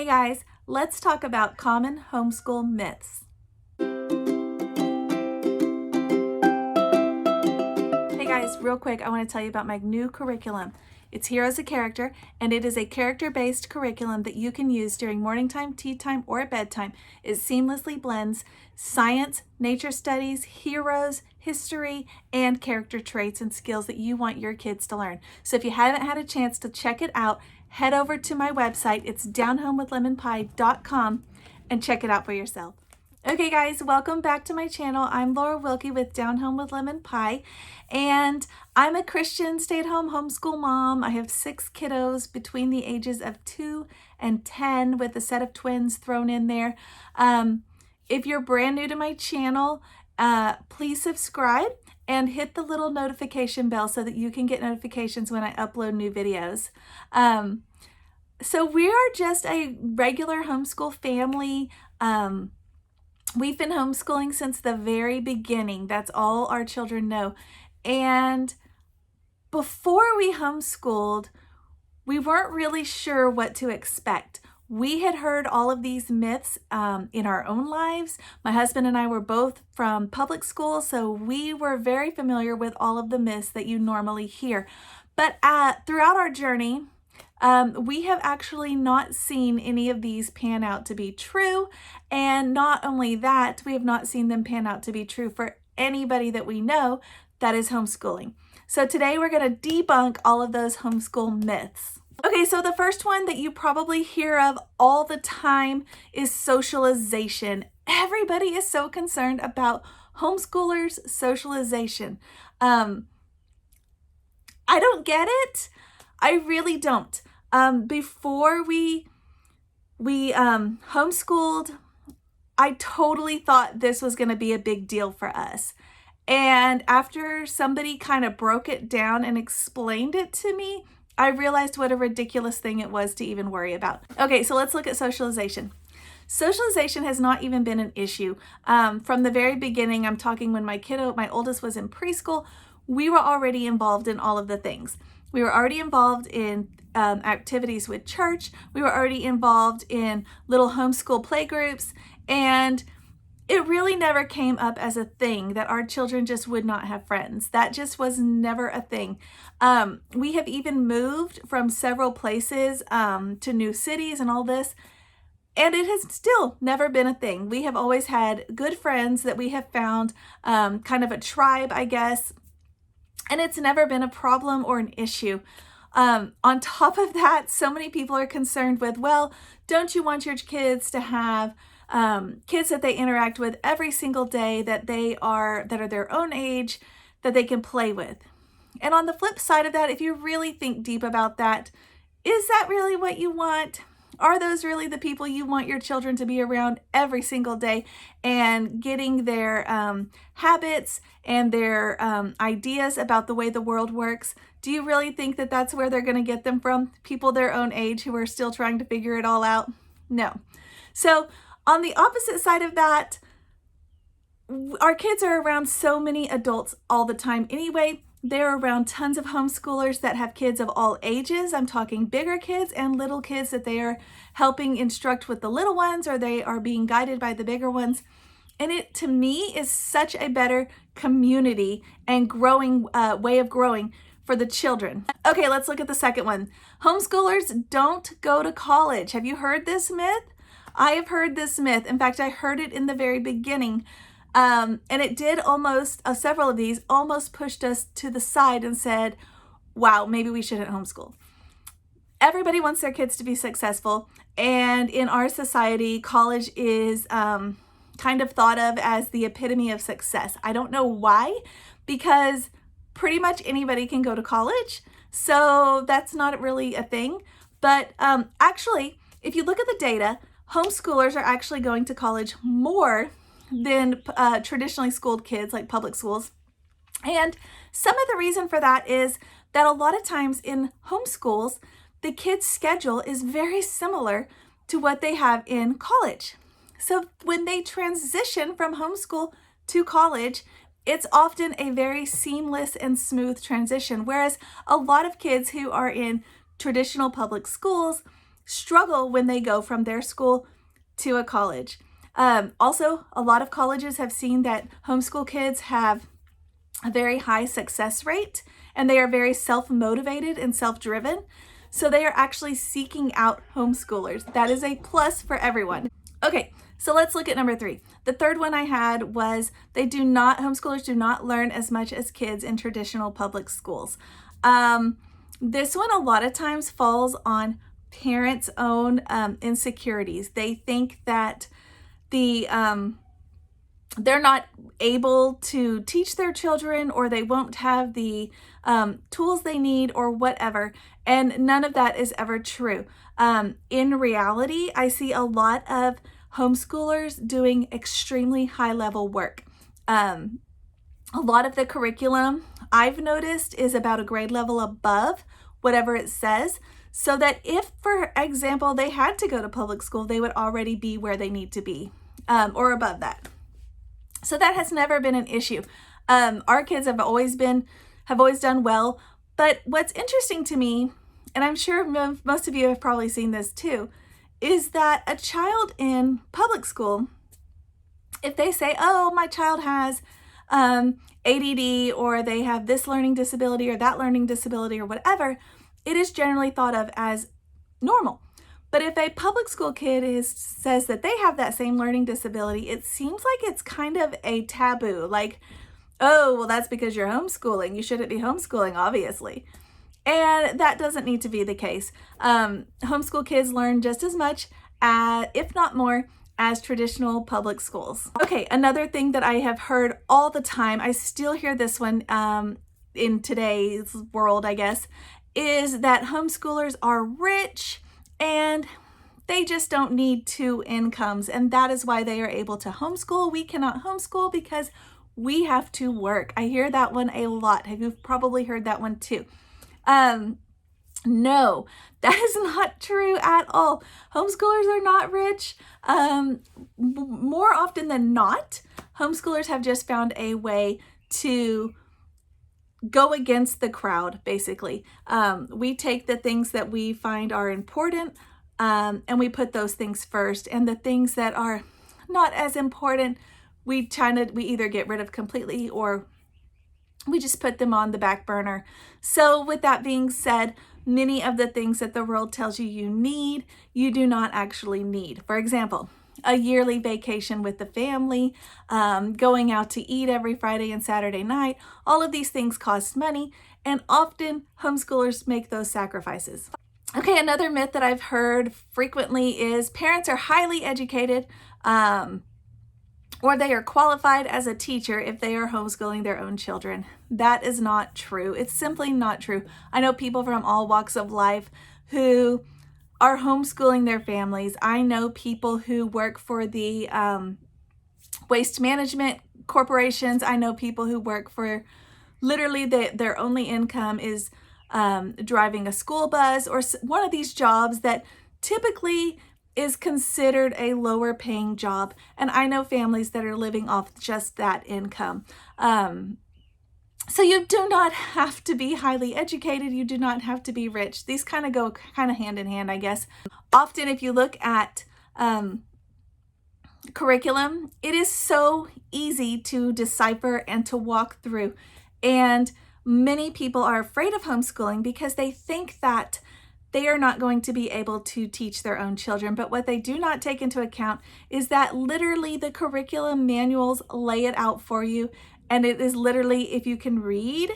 Hey guys, let's talk about common homeschool myths. Hey guys, real quick, I want to tell you about my new curriculum. It's Hero as a Character, and it is a character-based curriculum that you can use during morning time, tea time, or bedtime. It seamlessly blends science, nature studies, heroes, history, and character traits and skills that you want your kids to learn. So if you haven't had a chance to check it out, head over to my website. It's downhomewithlemonpie.com and check it out for yourself. Okay guys, welcome back to my channel. I'm Laura Wilkie with Down Home with Lemon Pie, and I'm a Christian stay-at-home homeschool mom. I have 6 kiddos between the ages of 2 and 10 with a set of twins thrown in there. If you're brand new to my channel, please subscribe and hit the little notification bell so that you can get notifications when I upload new videos. So we are just a regular homeschool family. We've been homeschooling since the very beginning. That's all our children know. And before we homeschooled, we weren't really sure what to expect. We had heard all of these myths in our own lives. My husband and I were both from public school, so we were very familiar with all of the myths that you normally hear. But throughout our journey, we have actually not seen any of these pan out to be true. And not only that, we have not seen them pan out to be true for anybody that we know that is homeschooling. So today we're going to debunk all of those homeschool myths. Okay, so the first one that you probably hear of all the time is socialization. Everybody is so concerned about homeschoolers' socialization. I don't get it. I really don't. Before we homeschooled, I totally thought this was going to be a big deal for us. And after somebody kind of broke it down and explained it to me, I realized what a ridiculous thing it was to even worry about. Okay, so let's look at socialization. Socialization has not even been an issue. From the very beginning, I'm talking when my oldest was in preschool, we were already involved in all of the things. We were already involved in activities with church. We were already involved in little homeschool playgroups, and it really never came up as a thing that our children just would not have friends. That just was never a thing. We have even moved from several places to new cities and all this, and it has still never been a thing. We have always had good friends that we have found, kind of a tribe, I guess, and it's never been a problem or an issue. On top of that, so many people are concerned with, well, don't you want your kids to have kids that they interact with every single day that are their own age, that they can play with? And on the flip side of that, if you really think deep about that, is that really what you want? Are those really the people you want your children to be around every single day and getting their habits and their ideas about the way the world works? Do you really think that that's where they're going to get them from? People their own age who are still trying to figure it all out? No. So on the opposite side of that, our kids are around so many adults all the time anyway. They're around tons of homeschoolers that have kids of all ages. I'm talking bigger kids and little kids that they are helping instruct with the little ones, or they are being guided by the bigger ones. And it, to me, is such a better community and growing way of growing for the children. Okay, let's look at the second one. Homeschoolers don't go to college. Have you heard this myth? I have heard this myth. In fact, I heard it in the very beginning. And it did almost, several of these almost pushed us to the side and said, wow, maybe we shouldn't homeschool. Everybody wants their kids to be successful. And in our society, college is kind of thought of as the epitome of success. I don't know why, because pretty much anybody can go to college. So that's not really a thing. But actually, if you look at the data, homeschoolers are actually going to college more than traditionally schooled kids like public schools. And some of the reason for that is that a lot of times in homeschools, the kids' schedule is very similar to what they have in college. So when they transition from homeschool to college, it's often a very seamless and smooth transition. Whereas a lot of kids who are in traditional public schools struggle when they go from their school to a college. Also, a lot of colleges have seen that homeschool kids have a very high success rate, and they are very self-motivated and self-driven. So they are actually seeking out homeschoolers. That is a plus for everyone. Okay, so let's look at number 3. The third one I had was homeschoolers do not learn as much as kids in traditional public schools. This one a lot of times falls on parents' own insecurities. They think that they're not able to teach their children, or they won't have the tools they need, or whatever. And none of that is ever true. In reality, I see a lot of homeschoolers doing extremely high level work. A lot of the curriculum I've noticed is about a grade level above whatever it says, so that if, for example, they had to go to public school, they would already be where they need to be, or above that. So that has never been an issue. Our kids have always done well. But what's interesting to me, and I'm sure most of you have probably seen this too, is that a child in public school, if they say, oh, my child has ADD, or they have this learning disability or that learning disability or whatever, it is generally thought of as normal. But if a public school kid says that they have that same learning disability, it seems like it's kind of a taboo. Like, oh, well, that's because you're homeschooling. You shouldn't be homeschooling, obviously. And that doesn't need to be the case. Homeschool kids learn just as much, if not more, as traditional public schools. Okay, another thing that I have heard all the time, I still hear this one in today's world, I guess, is that homeschoolers are rich and they just don't need 2 incomes, and that is why they are able to homeschool. We cannot homeschool because we have to work. I hear that one a lot. You've probably heard that one too. No, that is not true at all. Homeschoolers are not rich. More often than not, homeschoolers have just found a way to go against the crowd, basically. We take the things that we find are important, and we put those things first. And the things that are not as important, we either get rid of completely, or we just put them on the back burner. So with that being said, many of the things that the world tells you you need, you do not actually need. For example, a yearly vacation with the family, going out to eat every Friday and Saturday night. All of these things cost money, and often homeschoolers make those sacrifices. Okay, another myth that I've heard frequently is parents are highly educated, or they are qualified as a teacher if they are homeschooling their own children. That is not true. It's simply not true. I know people from all walks of life who are homeschooling their families. I know people who work for the waste management corporations. I know people who work for literally their only income is driving a school bus, or one of these jobs that typically is considered a lower paying job. And I know families that are living off just that income. So you do not have to be highly educated. You do not have to be rich. These kind of go hand in hand, I guess. Often if you look at curriculum, it is so easy to decipher and to walk through. And many people are afraid of homeschooling because they think that they are not going to be able to teach their own children. But what they do not take into account is that literally the curriculum manuals lay it out for you. And it is literally, if you can read,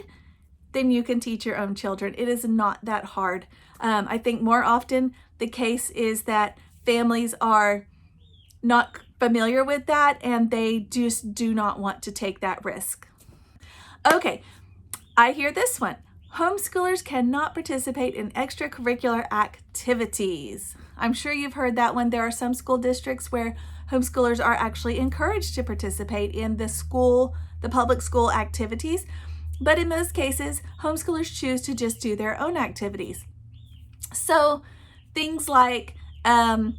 then you can teach your own children. It is not that hard. I think more often the case is that families are not familiar with that, and they just do not want to take that risk. Okay, I hear this one. Homeschoolers cannot participate in extracurricular activities. I'm sure you've heard that one. There are some school districts where homeschoolers are actually encouraged to participate in the public school activities, but in most cases, homeschoolers choose to just do their own activities. So things like a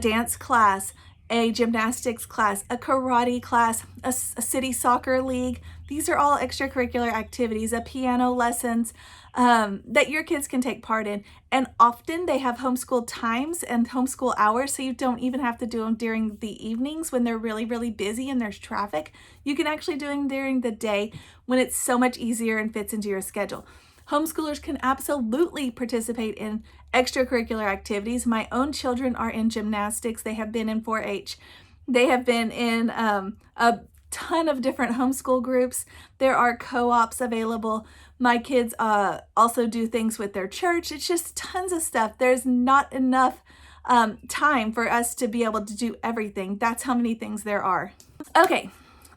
dance class, a gymnastics class, a karate class, a city soccer league. These are all extracurricular activities, a piano lessons that your kids can take part in. And often they have homeschool times and homeschool hours, so you don't even have to do them during the evenings when they're really, really busy and there's traffic. You can actually do them during the day when it's so much easier and fits into your schedule. Homeschoolers can absolutely participate in extracurricular activities. My own children are in gymnastics. They have been in 4-H. They have been in a ton of different homeschool groups. There are co-ops available. My kids also do things with their church. It's just tons of stuff. There's not enough time for us to be able to do everything. That's how many things there are. Okay.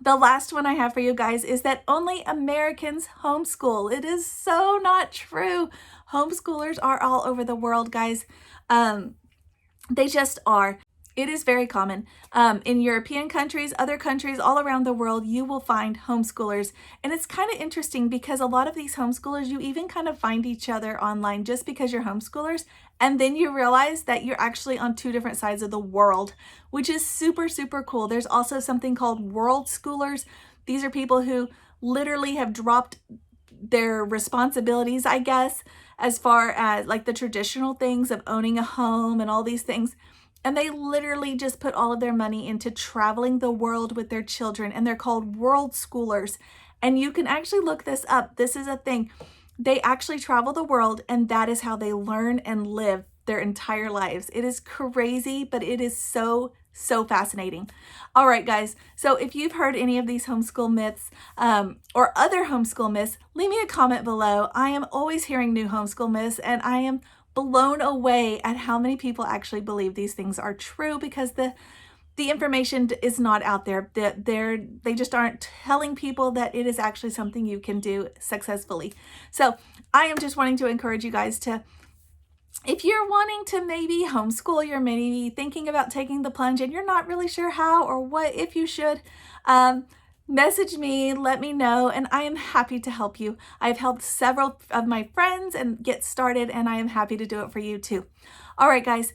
The last one I have for you guys is that only Americans homeschool. It is so not true. Homeschoolers are all over the world, guys. They just are. It is very common. In European countries, other countries all around the world, you will find homeschoolers. And it's kind of interesting because a lot of these homeschoolers, you even kind of find each other online just because you're homeschoolers. And then you realize that you're actually on two different sides of the world, which is super, super cool. There's also something called world schoolers. These are people who literally have dropped their responsibilities, I guess, as far as like the traditional things of owning a home and all these things. And they literally just put all of their money into traveling the world with their children, and they're called world schoolers. And you can actually look this up. This is a thing. They actually travel the world, and that is how they learn and live their entire lives. It is crazy, but it is so, so fascinating. All right, guys. So if you've heard any of these homeschool myths or other homeschool myths, leave me a comment below. I am always hearing new homeschool myths, and I am blown away at how many people actually believe these things are true because the information is not out there. They just aren't telling people that it is actually something you can do successfully. So I am just wanting to encourage you guys to, if you're wanting to maybe homeschool, you're maybe thinking about taking the plunge and you're not really sure how or what, if you should, message me, let me know, and I am happy to help you. I've helped several of my friends and get started, and I am happy to do it for you too. All right, guys,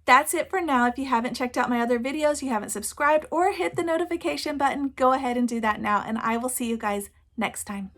that's it for now. If you haven't checked out my other videos, you haven't subscribed or hit the notification button, go ahead and do that now, and I will see you guys next time.